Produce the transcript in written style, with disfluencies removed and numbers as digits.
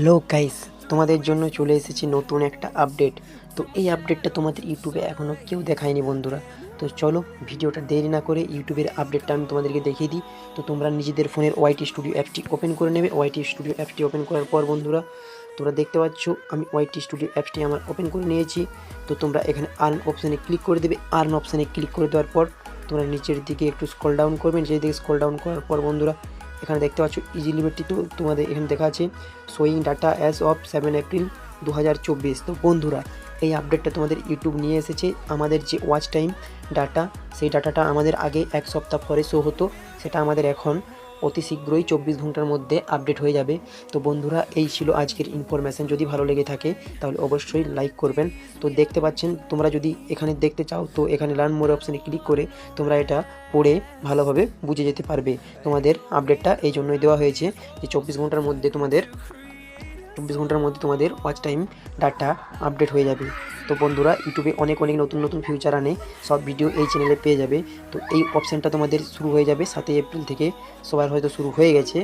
Hello guys, তোমাদের জন্য চলে এসেছি নতুন একটা আপডেট। তো এই আপডেটটা তোমাদের ইউটিউবে এখনও কেউ দেখায়নি বন্ধুরা। তো চলো ভিডিওটা দেরি না করে ইউটিউবের আপডেটটা আমি তোমাদেরকে দেখিয়ে দিই। তো তোমরা নিজেদের ফোনের ওয়াইটি স্টুডিও অ্যাপটি ওপেন করে নেবে। ওয়াইটি স্টুডিও অ্যাপটি ওপেন করার পর বন্ধুরা তোমরা দেখতে পাচ্ছ আমি ওয়াইটি স্টুডিও অ্যাপটি আমার ওপেন করে নিয়েছি। তো তোমরা এখানে আর্ন অপশানে ক্লিক করে দেবে। আর্ন অপশানে ক্লিক করে দেওয়ার পর তোমরা নিচের দিকে একটু স্ক্রল ডাউন করবেন। সেই দিকে স্ক্রল ডাউন করার পর বন্ধুরা এখানে দেখতে পাচ্ছ ইজি লিমিটটি, তো তোমাদের এখানে দেখা আছে showing data as of 7 April 2024। তো বন্ধুরা এই আপডেটটা তোমাদের ইউটিউব নিয়ে এসেছে। আমাদের যে ওয়াচ টাইম ডাটা, সেই ডাটাটা আমাদের আগে এক সপ্তাহ পরে শো হতো, সেটা আমাদের এখন অতি শীঘ্রই 24 ঘন্টার মধ্যে আপডেট হয়ে যাবে। তো বন্ধুরা এই ছিল আজকের ইনফরমেশান। যদি ভালো লেগে থাকে তাহলে অবশ্যই লাইক করবেন। তো দেখতে পাচ্ছেন, তোমরা যদি এখানে দেখতে চাও তো এখানে লার্ন মোর অপশানে ক্লিক করে তোমরা এটা পড়ে ভালোভাবে বুঝে যেতে পারবে। তোমাদের আপডেটটা এই জন্যই দেওয়া হয়েছে যে 24 ঘন্টার মধ্যে তোমাদের ওয়াচ টাইম ডাটা আপডেট হয়ে যাবে। তো বন্ধুরা ইউটিউবে অনেক অনেক নতুন নতুন ফিউচার আনে, সব ভিডিও এই চ্যানেলে পেয়ে যাবে। তো এই অপশানটা তোমাদের শুরু হয়ে যাবে 7 এপ্রিল থেকে, সবার হয়তো শুরু হয়ে গেছে।